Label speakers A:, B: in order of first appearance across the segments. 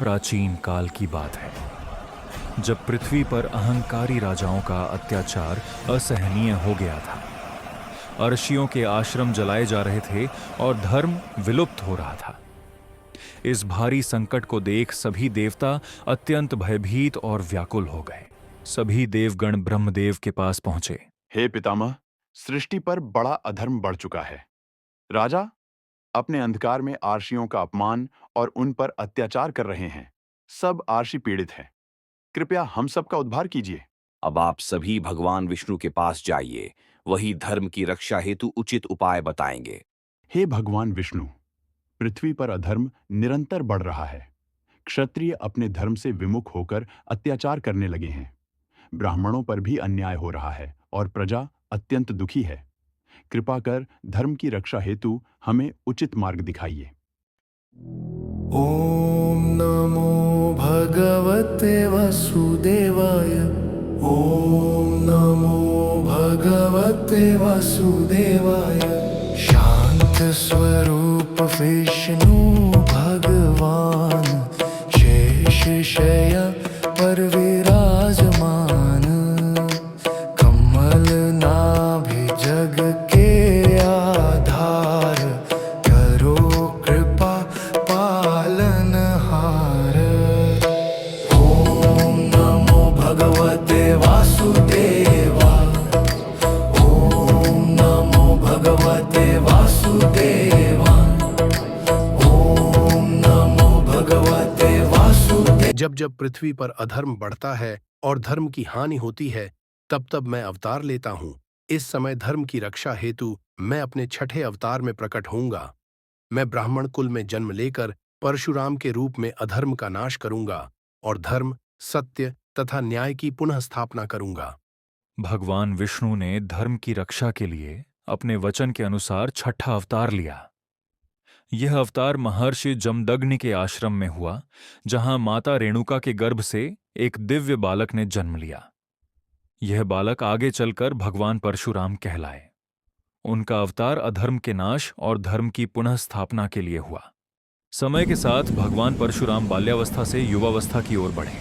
A: प्राचीन काल की बात है, जब पृथ्वी पर अहंकारी राजाओं का अत्याचार असहनीय हो गया था। अर्षियों के आश्रम जलाए जा रहे थे और धर्म विलुप्त हो रहा था। इस भारी संकट को देख सभी देवता अत्यंत भयभीत और व्याकुल हो गए। सभी देवगण ब्रह्मदेव के पास पहुंचे।
B: हे पितामह, सृष्टि पर बड़ा अधर्म बढ़ चुका है। राजा अपने अंधकार में आर्षियों का अपमान और उन पर अत्याचार कर रहे हैं। सब आर्षि पीड़ित हैं। कृपया हम सब का उद्धार कीजिए।
C: अब आप सभी भगवान विष्णु के पास जाइए, वही धर्म की रक्षा हेतु उचित उपाय बताएंगे।
B: हे भगवान विष्णु, पृथ्वी पर अधर्म निरंतर बढ़ रहा है। क्षत्रिय अपने धर्म से विमुख होकर अत्याचार करने लगे हैं। ब्राह्मणों पर भी अन्याय हो रहा है और प्रजा अत्यंत दुखी है। कृपा कर धर्म की रक्षा हेतु हमें उचित मार्ग दिखाइए।
D: ॐ नमो भगवते वासुदेवाय। ॐ नमो भगवते वासुदेवाय। शांत स्वरूप विष्णु भगवान, शेष शय्या पर विराजमान। कमल नाभि जग के आधार, करो कृपा पालनहार। ॐ नमो भगवते वासुदेवा। ॐ नमो भगवते वासुदेवा। ॐ नमो भगवते वासुदेवा।
E: जब जब पृथ्वी पर अधर्म बढ़ता है और धर्म की हानि होती है, तब तब मैं अवतार लेता हूँ। इस समय धर्म की रक्षा हेतु मैं अपने छठे अवतार में प्रकट होऊंगा। मैं ब्राह्मण कुल में जन्म लेकर परशुराम के रूप में अधर्म का नाश करूंगा और धर्म, सत्य तथा न्याय की पुनः स्थापना करूंगा।
A: भगवान विष्णु ने धर्म की रक्षा के लिए अपने वचन के अनुसार छठा अवतार लिया। यह अवतार महर्षि जमदग्नि के आश्रम में हुआ, जहां माता रेणुका के गर्भ से एक दिव्य बालक ने जन्म लिया। यह बालक आगे चलकर भगवान परशुराम कहलाए। उनका अवतार अधर्म के नाश और धर्म की पुनः स्थापना के लिए हुआ। समय के साथ भगवान परशुराम बाल्यावस्था से युवावस्था की ओर बढ़े।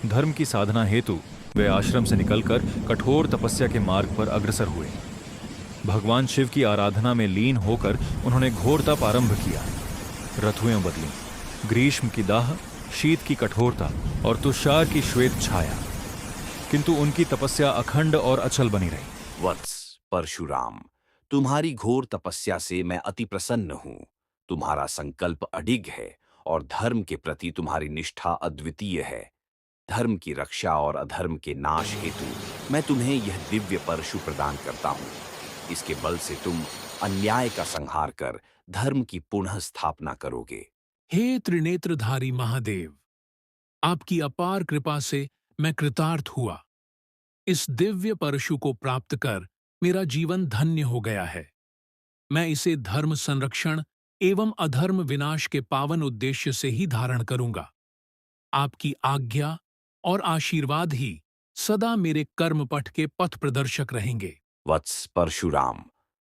A: धर्म की साधना हेतु वे आश्रम से निकलकर कठोर तपस्या के मार्ग पर अग्रसर हुए। भगवान शिव की आराधना में लीन होकर उन्होंने घोर तप आरंभ किया। ऋतुएं बदलीं, ग्रीष्म की दाह, शीत की कठोरता और तुषार की श्वेत छाया, किंतु उनकी तपस्या अखंड और अचल बनी रही।
C: वत्स परशुराम, तुम्हारी घोर तपस्या से मैं अति प्रसन्न हूँ। तुम्हारा संकल्प अडिग है और धर्म के प्रति तुम्हारी निष्ठा अद्वितीय है। धर्म की रक्षा और अधर्म के नाश हेतु मैं तुम्हें यह दिव्य परशु प्रदान करता हूँ। इसके बल से तुम अन्याय का संहार कर धर्म की पुनः स्थापना करोगे।
F: हे त्रिनेत्रधारी महादेव, आपकी अपार कृपा से मैं कृतार्थ हुआ। इस दिव्य परशु को प्राप्त कर मेरा जीवन धन्य हो गया है। मैं इसे धर्म संरक्षण एवं अधर्म विनाश के पावन उद्देश्य से ही धारण करूंगा। आपकी आज्ञा और आशीर्वाद ही सदा मेरे कर्मपथ के पथ प्रदर्शक रहेंगे।
C: वत्स परशुराम,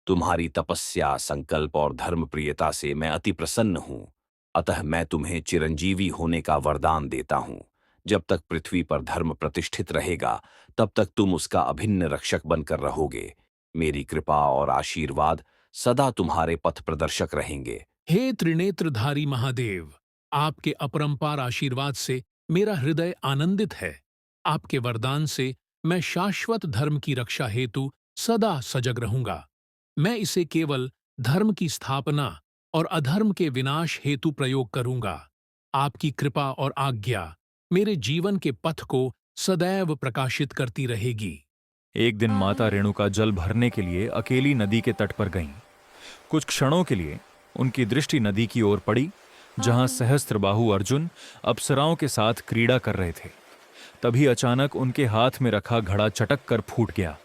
C: तुम्हारी तपस्या, संकल्प और धर्मप्रियता से मैं अति प्रसन्न हूँ। अतः मैं तुम्हें चिरंजीवी होने का वरदान देता हूँ। जब तक पृथ्वी पर धर्म प्रतिष्ठित रहेगा, तब तक तुम उसका अभिन्न रक्षक बनकर रहोगे। मेरी कृपा और आशीर्वाद सदा तुम्हारे पथ प्रदर्शक रहेंगे।
F: हे त्रिनेत्रधारी महादेव, आपके अपरंपार आशीर्वाद से मेरा हृदय आनंदित है। आपके वरदान से मैं शाश्वत धर्म की रक्षा हेतु सदा सजग रहूंगा। मैं इसे केवल धर्म की स्थापना और अधर्म के विनाश हेतु प्रयोग करूंगा। आपकी कृपा और आज्ञा मेरे जीवन के पथ को सदैव प्रकाशित करती रहेगी।
A: एक दिन माता रेणुका जल भरने के लिए अकेली नदी के तट पर गईं। कुछ क्षणों के लिए उनकी दृष्टि नदी की ओर पड़ी, जहां सहस्त्रबाहु अर्जुन अप्सराओं के साथ क्रीड़ा कर रहे थे। तभी अचानक उनके हाथ में रखा घड़ा चटक कर फूट गया।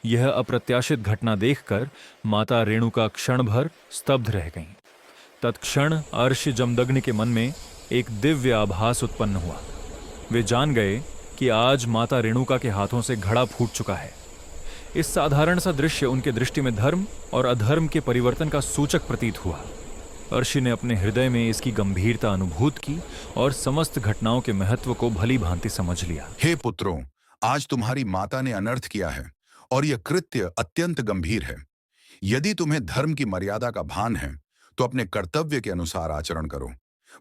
A: यह अप्रत्याशित घटना देखकर माता रेणुका क्षण भर स्तब्ध रह गईं। तत्क्षण अर्षि जमदग्नि के मन में एक दिव्य आभास उत्पन्न हुआ। वे जान गए कि आज माता रेणुका के हाथों से घड़ा फूट चुका है। इस साधारण सा दृश्य उनके दृष्टि में धर्म और अधर्म के परिवर्तन का सूचक प्रतीत हुआ। अर्षि ने अपने हृदय में इसकी गंभीरता अनुभूत की और समस्त घटनाओं के महत्व को भली भांति समझ लिया।
G: हे पुत्रों, आज तुम्हारी माता ने अनर्थ किया है और यह कृत्य अत्यंत गंभीर है। यदि तुम्हें धर्म की मर्यादा का भान है तो अपने कर्तव्य के अनुसार आचरण करो,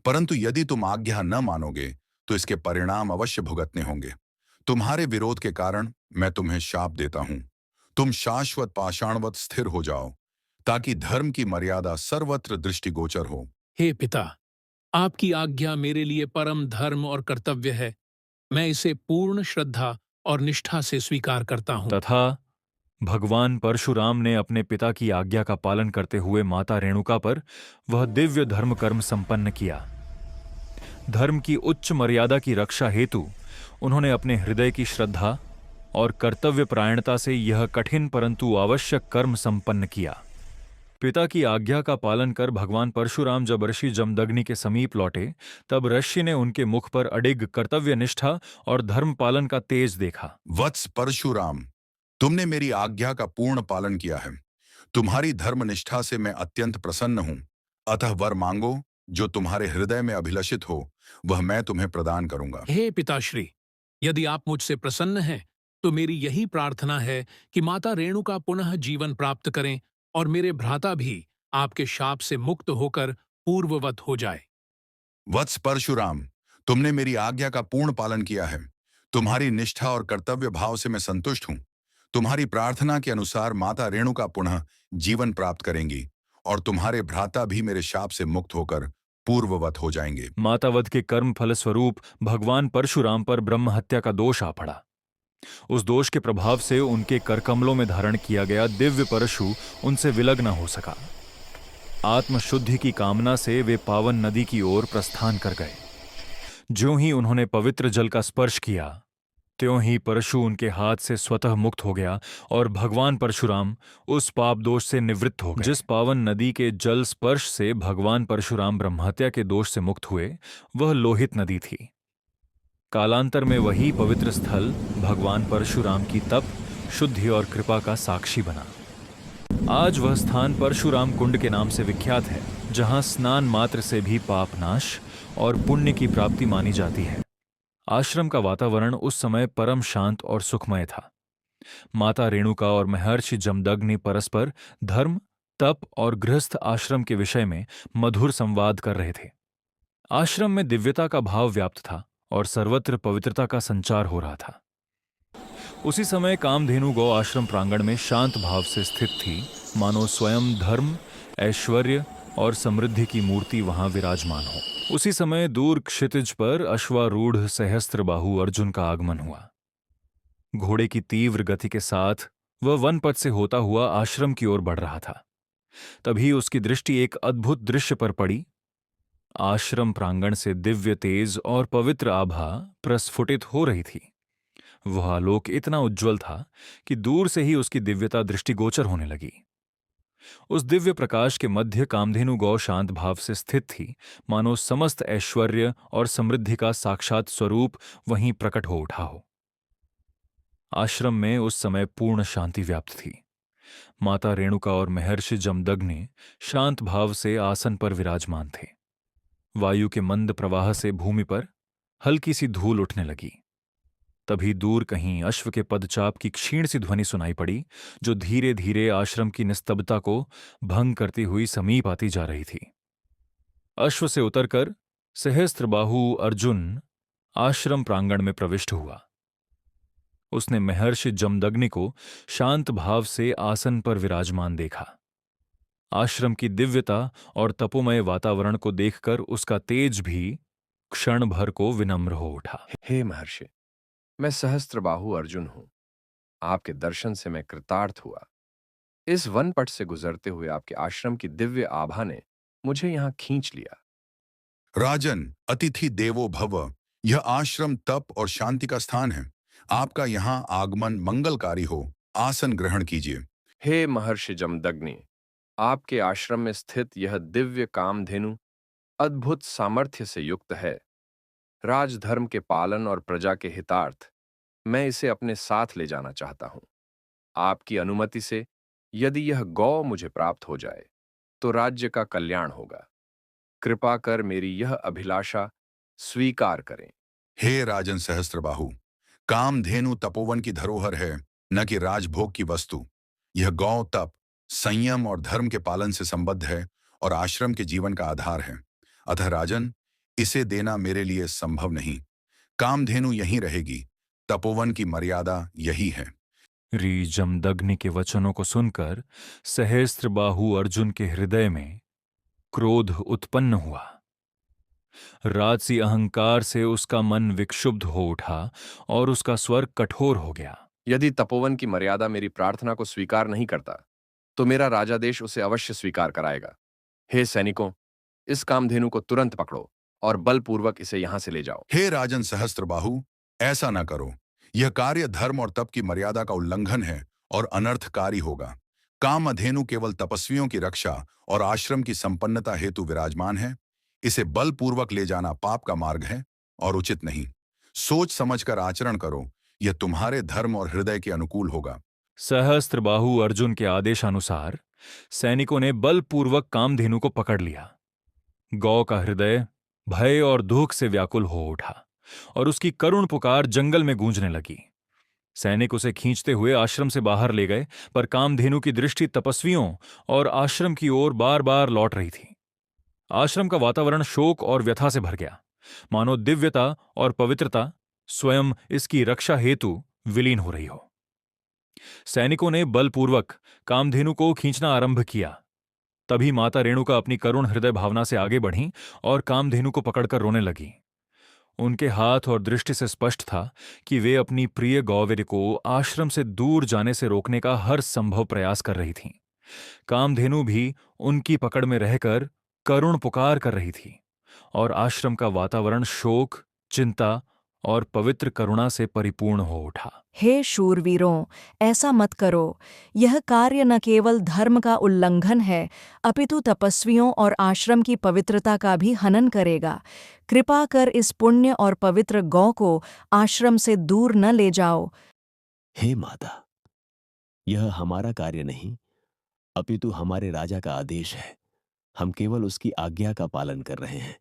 G: परंतु यदि तुम आज्ञा न मानोगे तो इसके परिणाम अवश्य भुगतने होंगे। तुम्हारे विरोध के कारण मैं तुम्हें शाप देता हूं। तुम शाश्वत पाषाणवत स्थिर हो जाओ, ताकि धर्म की मर्यादा सर्वत्र दृष्टिगोचर हो।
F: हे पिता, आपकी आज्ञा मेरे लिए परम धर्म और कर्तव्य है। मैं इसे पूर्ण श्रद्धा और निष्ठा से स्वीकार करता हूँ।
A: तथा भगवान परशुराम ने अपने पिता की आज्ञा का पालन करते हुए माता रेणुका पर वह दिव्य धर्म कर्म संपन्न किया। धर्म की उच्च मर्यादा की रक्षा हेतु उन्होंने अपने हृदय की श्रद्धा और कर्तव्य परायणता से यह कठिन परंतु आवश्यक कर्म संपन्न किया। पिता की आज्ञा का पालन कर भगवान परशुराम जब ऋषि जमदग्नि के समीप लौटे, तब ऋषि ने उनके मुख पर अडिग कर्तव्य निष्ठा और धर्म पालन का तेज देखा।
G: वत्स परशुराम, तुमने मेरी आज्ञा का पूर्ण पालन किया है। तुम्हारी धर्मनिष्ठा से मैं अत्यंत प्रसन्न हूं। अतः वर मांगो, जो तुम्हारे हृदय में अभिलषित हो वह मैं तुम्हें प्रदान करूंगा।
F: हे पिताश्री, यदि आप मुझसे प्रसन्न हैं तो मेरी यही प्रार्थना है कि माता रेणुका पुनः जीवन प्राप्त करें और मेरे भ्राता भी आपके शाप से मुक्त होकर पूर्ववत हो जाए।
G: वत्स परशुराम, तुमने मेरी आज्ञा का पूर्ण पालन किया है। तुम्हारी निष्ठा और कर्तव्य भाव से मैं संतुष्ट हूं। तुम्हारी प्रार्थना के अनुसार माता रेणुका पुनः जीवन प्राप्त करेंगी और तुम्हारे भ्राता भी मेरे शाप से मुक्त होकर पूर्ववत हो जाएंगे।
A: मातावध के कर्म फल स्वरूप भगवान परशुराम पर ब्रह्म हत्या का दोष आ पड़ा। उस दोष के प्रभाव से उनके करकमलों में धारण किया गया दिव्य परशु उनसे विलग न हो सका। आत्मशुद्धि की कामना से वे पावन नदी की ओर प्रस्थान कर गए। ज्यों ही उन्होंने पवित्र जल का स्पर्श किया, त्यों ही परशु उनके हाथ से स्वतः मुक्त हो गया और भगवान परशुराम उस पाप दोष से निवृत्त हो गए। जिस पावन नदी के जल स्पर्श से भगवान परशुराम ब्रह्महत्या के दोष से मुक्त हुए, वह लोहित नदी थी। कालांतर में वही पवित्र स्थल भगवान परशुराम की तप, शुद्धि और कृपा का साक्षी बना। आज वह स्थान परशुराम कुंड के नाम से विख्यात है, जहां स्नान मात्र से भी पाप नाश और पुण्य की प्राप्ति मानी जाती है। आश्रम का वातावरण उस समय परम शांत और सुखमय था। माता रेणुका और महर्षि जमदग्नि परस्पर धर्म, तप और गृहस्थ आश्रम के विषय में मधुर संवाद कर रहे थे। आश्रम में दिव्यता का भाव व्याप्त था और सर्वत्र पवित्रता का संचार हो रहा था। उसी समय कामधेनु गौ आश्रम प्रांगण में शांत भाव से स्थित थी, मानो स्वयं धर्म, ऐश्वर्य और समृद्धि की मूर्ति वहां विराजमान हो। उसी समय दूर क्षितिज पर अश्वारूढ़ सहस्त्रबाहु अर्जुन का आगमन हुआ। घोड़े की तीव्र गति के साथ वह वन पथ से होता हुआ आश्रम की ओर बढ़ रहा था। तभी उसकी दृष्टि एक अद्भुत दृश्य पर पड़ी। आश्रम प्रांगण से दिव्य तेज और पवित्र आभा प्रस्फुटित हो रही थी। वह आलोक इतना उज्ज्वल था कि दूर से ही उसकी दिव्यता दृष्टिगोचर होने लगी। उस दिव्य प्रकाश के मध्य कामधेनु गौ शांत भाव से स्थित थी, मानो समस्त ऐश्वर्य और समृद्धि का साक्षात स्वरूप वहीं प्रकट हो उठा हो। आश्रम में उस समय पूर्ण शांति व्याप्त थी। माता रेणुका और महर्षि जमदग्नि शांत भाव से आसन पर विराजमान थे। वायु के मंद प्रवाह से भूमि पर हल्की सी धूल उठने लगी। तभी दूर कहीं अश्व के पदचाप की क्षीण सी ध्वनि सुनाई पड़ी, जो धीरे धीरे आश्रम की निस्तब्धता को भंग करती हुई समीप आती जा रही थी। अश्व से उतरकर सहस्त्रबाहु अर्जुन आश्रम प्रांगण में प्रविष्ट हुआ। उसने महर्षि जमदग्नि को शांत भाव से आसन पर विराजमान देखा। आश्रम की दिव्यता और तपोमय वातावरण को देखकर उसका तेज भी क्षण भर को विनम्र हो उठा।
H: हे महर्षि, मैं सहस्त्रबाहु अर्जुन हूं। आपके दर्शन से मैं कृतार्थ हुआ। इस वनपट से गुजरते हुए आपके आश्रम की दिव्य आभा ने मुझे यहां खींच लिया।
G: राजन, अतिथि देवो भव, यह आश्रम तप और शांति का स्थान है। आपका यहाँ आगमन मंगलकारी हो। आसन ग्रहण कीजिए।
H: हे महर्षि जमदग्नि, आपके आश्रम में स्थित यह दिव्य कामधेनु अद्भुत सामर्थ्य से युक्त है। राजधर्म के पालन और प्रजा के हितार्थ मैं इसे अपने साथ ले जाना चाहता हूं। आपकी अनुमति से यदि यह गौ मुझे प्राप्त हो जाए तो राज्य का कल्याण होगा। कृपा कर मेरी यह अभिलाषा स्वीकार करें।
G: हे राजन सहस्त्रबाहु, कामधेनु तपोवन की धरोहर है, न कि राजभोग की वस्तु। यह गौ तप, संयम और धर्म के पालन से संबद्ध है और आश्रम के जीवन का आधार है। अतः राजन, इसे देना मेरे लिए संभव नहीं। कामधेनु यहीं रहेगी, तपोवन की मर्यादा यही है।
A: री जमदग्नि के वचनों को सुनकर सहस्त्रबाहु अर्जुन के हृदय में क्रोध उत्पन्न हुआ। राजसी अहंकार से उसका मन विक्षुब्ध हो उठा और उसका स्वर कठोर हो गया।
H: यदि तपोवन की मर्यादा मेरी प्रार्थना को स्वीकार नहीं करता, तो मेरा राजादेश उसे अवश्य स्वीकार कराएगा। हे सैनिकों, इस कामधेनु को तुरंत पकड़ो और बलपूर्वक इसे यहां से ले जाओ।
G: हे राजन सहस्त्रबाहु, ऐसा न करो। यह कार्य धर्म और तप की मर्यादा का उल्लंघन है और अनर्थकारी होगा। कामधेनु केवल तपस्वियों की रक्षा और आश्रम की संपन्नता हेतु विराजमान है। इसे बलपूर्वक ले जाना पाप का मार्ग है और उचित नहीं। सोच समझकर आचरण करो, यह तुम्हारे धर्म और हृदय के अनुकूल होगा।
A: सहस्त्रबाहु अर्जुन के आदेशानुसार सैनिकों ने बलपूर्वक कामधेनु को पकड़ लिया। गौ का हृदय भय और दुख से व्याकुल हो उठा और उसकी करुण पुकार जंगल में गूंजने लगी। सैनिक उसे खींचते हुए आश्रम से बाहर ले गए, पर कामधेनु की दृष्टि तपस्वियों और आश्रम की ओर बार बार लौट रही थी। आश्रम का वातावरण शोक और व्यथा से भर गया, मानो दिव्यता और पवित्रता स्वयं इसकी रक्षा हेतु विलीन हो रही हो। सैनिकों ने बलपूर्वक कामधेनु को खींचना आरंभ किया। तभी माता रेणुका अपनी करुण हृदय भावना से आगे बढ़ीं और कामधेनु को पकड़कर रोने लगीं। उनके हाथ और दृष्टि से स्पष्ट था कि वे अपनी प्रिय गौवेरी को आश्रम से दूर जाने से रोकने का हर संभव प्रयास कर रही थीं। कामधेनु भी उनकी पकड़ में रहकर करुण पुकार कर रही थी और आश्रम का वातावरण शोक, चिंता और पवित्र करुणा से परिपूर्ण हो उठा।
I: हे शूरवीरों, ऐसा मत करो। यह कार्य न केवल धर्म का उल्लंघन है, अपितु तपस्वियों और आश्रम की पवित्रता का भी हनन करेगा। कृपा कर इस पुण्य और पवित्र गौ को आश्रम से दूर न ले जाओ।
J: हे माता, यह हमारा कार्य नहीं, अपितु हमारे राजा का आदेश है। हम केवल उसकी आज्ञा का पालन कर रहे हैं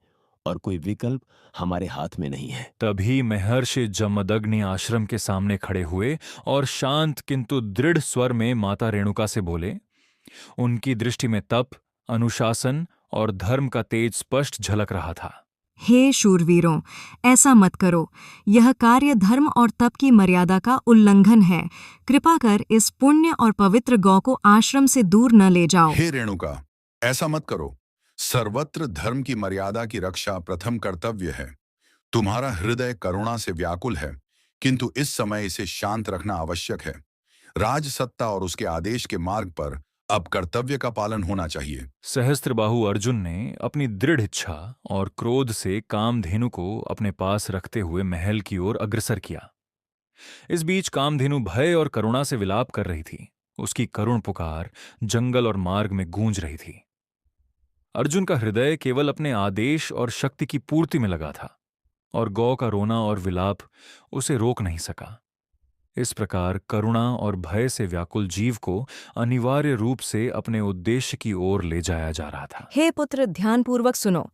J: और कोई विकल्प हमारे हाथ में नहीं है।
A: तभी महर्षि जमदग्नि आश्रम के सामने खड़े हुए और शांत किंतु दृढ़ स्वर में माता रेणुका से बोले। उनकी दृष्टि में तप, अनुशासन और धर्म का तेज स्पष्ट झलक रहा था।
I: हे शूरवीरों, ऐसा मत करो। यह कार्य धर्म और तप की मर्यादा का उल्लंघन है। कृपा कर इस पुण्य और पवित्र गौ को आश्रम से दूर न ले जाओ।
G: हे रेणुका, ऐसा मत करो। सर्वत्र धर्म की मर्यादा की रक्षा प्रथम कर्तव्य है। तुम्हारा हृदय करुणा से व्याकुल है, किंतु इस समय इसे शांत रखना आवश्यक है। राजसत्ता और उसके आदेश के मार्ग पर अब कर्तव्य का पालन होना चाहिए।
A: सहस्त्रबाहु अर्जुन ने अपनी दृढ़ इच्छा और क्रोध से कामधेनु को अपने पास रखते हुए महल की ओर अग्रसर किया। इस बीच कामधेनु भय और करुणा से विलाप कर रही थी। उसकी करुण पुकार जंगल और मार्ग में गूंज रही थी। अर्जुन का हृदय केवल अपने आदेश और शक्ति की पूर्ति में लगा था और गौ का रोना और विलाप उसे रोक नहीं सका। इस प्रकार करुणा और भय से व्याकुल जीव को अनिवार्य रूप से अपने उद्देश्य की ओर ले जाया जा रहा था।
I: हे पुत्र, ध्यानपूर्वक सुनो।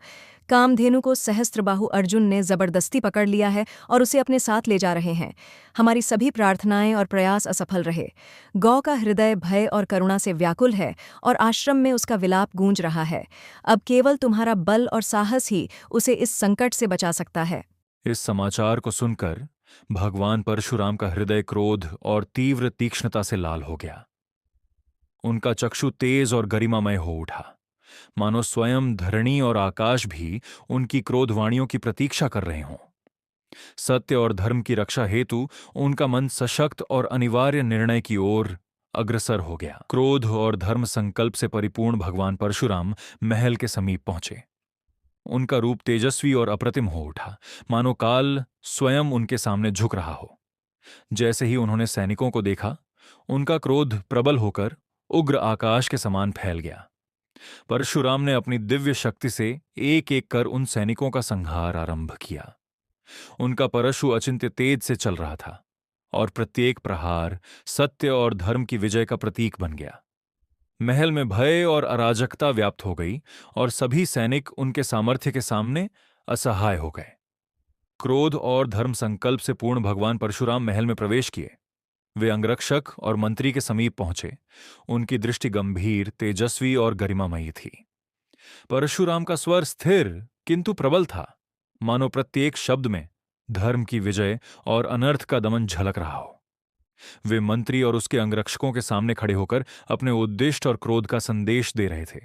I: कामधेनु को सहस्त्रबाहु अर्जुन ने जबरदस्ती पकड़ लिया है और उसे अपने साथ ले जा रहे हैं। हमारी सभी प्रार्थनाएं और प्रयास असफल रहे। गौ का हृदय भय और करुणा से व्याकुल है और आश्रम में उसका विलाप गूंज रहा है। अब केवल तुम्हारा बल और साहस ही उसे इस संकट से बचा सकता है।
A: इस समाचार को सुनकर भगवान परशुराम का हृदय क्रोध और तीव्र तीक्ष्णता से लाल हो गया। उनका चक्षु तेज और गरिमामय हो उठा, मानो स्वयं धरणी और आकाश भी उनकी क्रोधवाणियों की प्रतीक्षा कर रहे हों। सत्य और धर्म की रक्षा हेतु उनका मन सशक्त और अनिवार्य निर्णय की ओर अग्रसर हो गया। क्रोध और धर्म संकल्प से परिपूर्ण भगवान परशुराम महल के समीप पहुंचे। उनका रूप तेजस्वी और अप्रतिम हो उठा, मानो काल स्वयं उनके सामने झुक रहा हो। जैसे ही उन्होंने सैनिकों को देखा, उनका क्रोध प्रबल होकर उग्र आकाश के समान फैल गया। परशुराम ने अपनी दिव्य शक्ति से एक एक कर उन सैनिकों का संहार आरंभ किया। उनका परशु अचिंत्य तेज से चल रहा था और प्रत्येक प्रहार सत्य और धर्म की विजय का प्रतीक बन गया। महल में भय और अराजकता व्याप्त हो गई और सभी सैनिक उनके सामर्थ्य के सामने असहाय हो गए। क्रोध और धर्म संकल्प से पूर्ण भगवान परशुराम महल में प्रवेश किए। वे अंगरक्षक और मंत्री के समीप पहुंचे। उनकी दृष्टि गंभीर, तेजस्वी और गरिमामयी थी। परशुराम का स्वर स्थिर किंतु प्रबल था, मानो प्रत्येक शब्द में धर्म की विजय और अनर्थ का दमन झलक रहा हो। वे मंत्री और उसके अंगरक्षकों के सामने खड़े होकर अपने उद्दिष्ट और क्रोध का संदेश दे रहे थे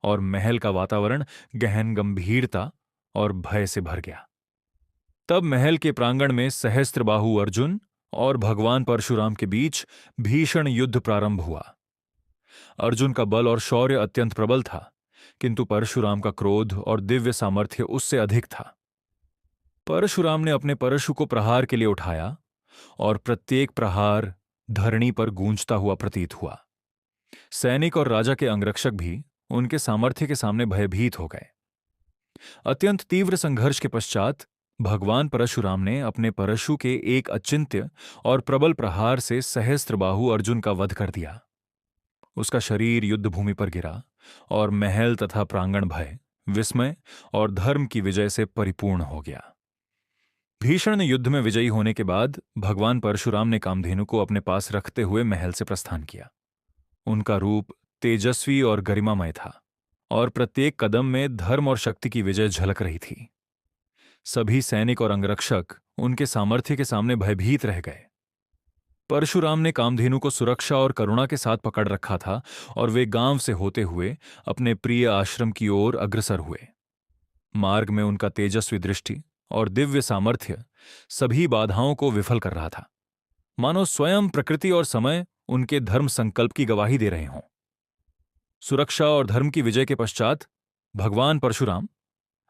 A: और महल का वातावरण गहन गंभीरता और भय से भर गया। तब महल के प्रांगण में सहस्त्रबाहु अर्जुन और भगवान परशुराम के बीच भीषण युद्ध प्रारंभ हुआ। अर्जुन का बल और शौर्य अत्यंत प्रबल था, किंतु परशुराम का क्रोध और दिव्य सामर्थ्य उससे अधिक था। परशुराम ने अपने परशु को प्रहार के लिए उठाया और प्रत्येक प्रहार धरणी पर गूंजता हुआ प्रतीत हुआ। सैनिक और राजा के अंगरक्षक भी उनके सामर्थ्य के सामने भयभीत हो गए। अत्यंत तीव्र संघर्ष के पश्चात भगवान परशुराम ने अपने परशु के एक अचिंत्य और प्रबल प्रहार से सहस्त्रबाहु अर्जुन का वध कर दिया। उसका शरीर युद्धभूमि पर गिरा और महल तथा प्रांगण भय, विस्मय और धर्म की विजय से परिपूर्ण हो गया। भीषण युद्ध में विजयी होने के बाद भगवान परशुराम ने कामधेनु को अपने पास रखते हुए महल से प्रस्थान किया। उनका रूप तेजस्वी और गरिमामय था और प्रत्येक कदम में धर्म और शक्ति की विजय झलक रही थी। सभी सैनिक और अंगरक्षक उनके सामर्थ्य के सामने भयभीत रह गए। परशुराम ने कामधेनु को सुरक्षा और करुणा के साथ पकड़ रखा था और वे गांव से होते हुए अपने प्रिय आश्रम की ओर अग्रसर हुए। मार्ग में उनका तेजस्वी दृष्टि और दिव्य सामर्थ्य सभी बाधाओं को विफल कर रहा था, मानो स्वयं प्रकृति और समय उनके धर्म संकल्प की गवाही दे रहे हों। सुरक्षा और धर्म की विजय के पश्चात भगवान परशुराम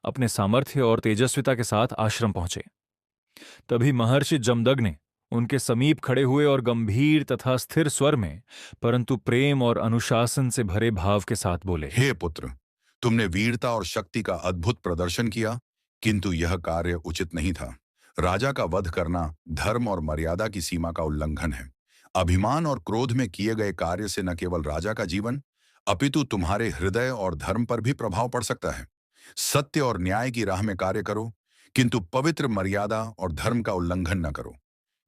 A: अपने सामर्थ्य और तेजस्विता के साथ आश्रम पहुंचे। तभी महर्षि जमदग्नि ने उनके समीप खड़े हुए और गंभीर तथा स्थिर स्वर में परंतु प्रेम और अनुशासन से भरे भाव के साथ बोले,
G: हे पुत्र, तुमने वीरता और शक्ति का अद्भुत प्रदर्शन किया, किंतु यह कार्य उचित नहीं था। राजा का वध करना धर्म और मर्यादा की सीमा का उल्लंघन है। अभिमान और क्रोध में किए गए कार्य से न केवल राजा का जीवन अपितु तुम्हारे हृदय और धर्म पर भी प्रभाव पड़ सकता है। सत्य और न्याय की राह में कार्य करो, किंतु पवित्र मर्यादा और धर्म का उल्लंघन न करो।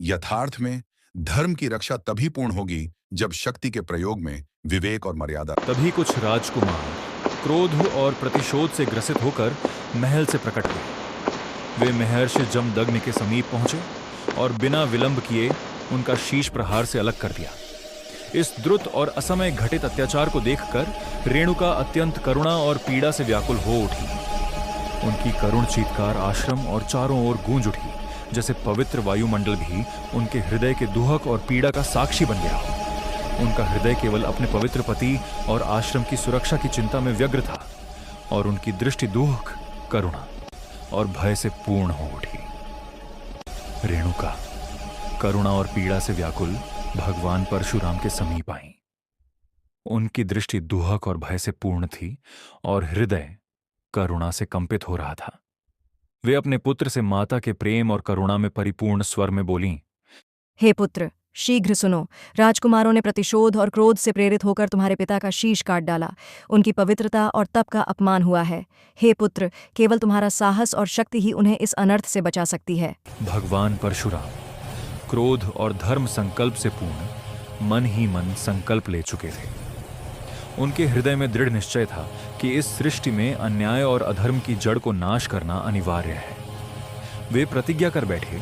G: यथार्थ में धर्म की रक्षा तभी पूर्ण होगी जब शक्ति के प्रयोग में विवेक और मर्यादा।
A: तभी कुछ राजकुमार क्रोध और प्रतिशोध से ग्रसित होकर महल से प्रकट हुए। वे महर्षि जमदग्नि के समीप पहुंचे और बिना विलंब किए उनका शीश प्रहार से अलग कर दिया। इस द्रुत और असमय घटित अत्याचार को देखकर रेणुका अत्यंत करुणा और पीड़ा से व्याकुल हो उठी। उनकी करुण चीत्कार आश्रम और चारों ओर गूंज उठी, जैसे पवित्र वायुमंडल भी उनके हृदय के दुहक और पीड़ा का साक्षी बन गया हो। उनका हृदय केवल अपने पवित्र पति और आश्रम की सुरक्षा की चिंता में व्यग्र था और उनकी दृष्टि दुहक, करुणा और भय से पूर्ण हो उठी। रेणुका करुणा और पीड़ा से व्याकुल भगवान परशुराम के समीप आई। उनकी दृष्टि दुहक और भय से पूर्ण थी और हृदय करुणा से कंपित हो रहा था। वे अपने पुत्र से माता के प्रेम और करुणा में परिपूर्ण स्वर में बोलीं,
I: हे पुत्र, शीघ्र सुनो। राजकुमारों ने प्रतिशोध और क्रोध से प्रेरित होकर तुम्हारे पिता का शीश काट डाला। उनकी पवित्रता और तप का अपमान हुआ है। हे पुत्र, केवल तुम्हारा साहस और शक्ति ही उन्हें इस अनर्थ से बचा सकती है।
A: भगवान परशुराम क्रोध और धर्म संकल्प से पूर्ण मन ही मन संकल्प ले चुके थे। उनके हृदय में दृढ़ निश्चय था कि इस सृष्टि में अन्याय और अधर्म की जड़ को नाश करना अनिवार्य है। वे प्रतिज्ञा कर बैठे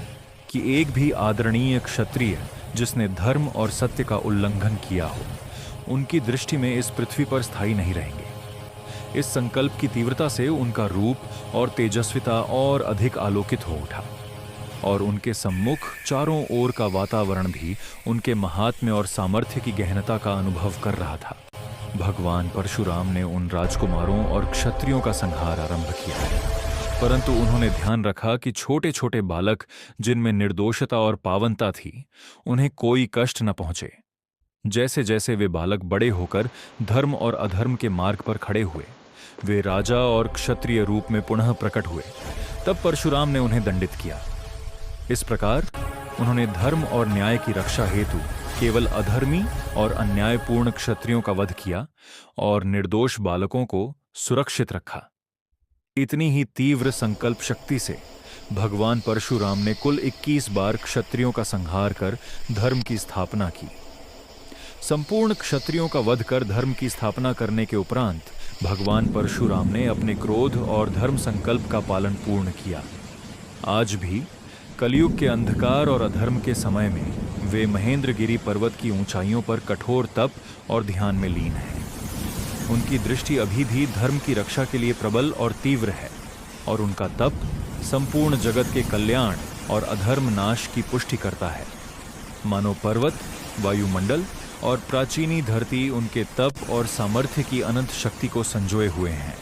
A: कि एक भी आदरणीय क्षत्रिय जिसने धर्म और सत्य का उल्लंघन किया हो, उनकी दृष्टि में इस पृथ्वी पर स्थायी नहीं रहेंगे। इस संकल्प की तीव्रता से उनका रूप और तेजस्विता और अधिक आलोकित हो उठा और उनके सम्मुख चारों ओर का वातावरण भी उनके महात्म्य और सामर्थ्य की गहनता का अनुभव कर रहा था। भगवान परशुराम ने उन राजकुमारों और क्षत्रियों का संहार आरंभ किया, परंतु उन्होंने ध्यान रखा कि छोटे छोटे बालक जिनमें निर्दोषता और पावनता थी, उन्हें कोई कष्ट न पहुंचे। जैसे जैसे वे बालक बड़े होकर धर्म और अधर्म के मार्ग पर खड़े हुए, वे राजा और क्षत्रिय रूप में पुनः प्रकट हुए। तब परशुराम ने उन्हें दंडित किया। इस प्रकार उन्होंने धर्म और न्याय की रक्षा हेतु केवल अधर्मी और अन्यायपूर्ण क्षत्रियों का वध किया और निर्दोष बालकों को सुरक्षित रखा। इतनी ही तीव्र संकल्प शक्ति से भगवान परशुराम ने कुल 21 बार क्षत्रियों का संहार कर धर्म की स्थापना की। संपूर्ण क्षत्रियों का वध कर धर्म की स्थापना करने के उपरांत भगवान परशुराम ने अपने क्रोध और धर्म संकल्प का पालन पूर्ण किया। आज भी कलयुग के अंधकार और अधर्म के समय में वे महेंद्रगिरी पर्वत की ऊंचाइयों पर कठोर तप और ध्यान में लीन हैं। उनकी दृष्टि अभी भी धर्म की रक्षा के लिए प्रबल और तीव्र है और उनका तप संपूर्ण जगत के कल्याण और अधर्म नाश की पुष्टि करता है। मानो पर्वत, वायुमंडल और प्राचीनी धरती उनके तप और सामर्थ्य की अनंत शक्ति को संजोए हुए हैं।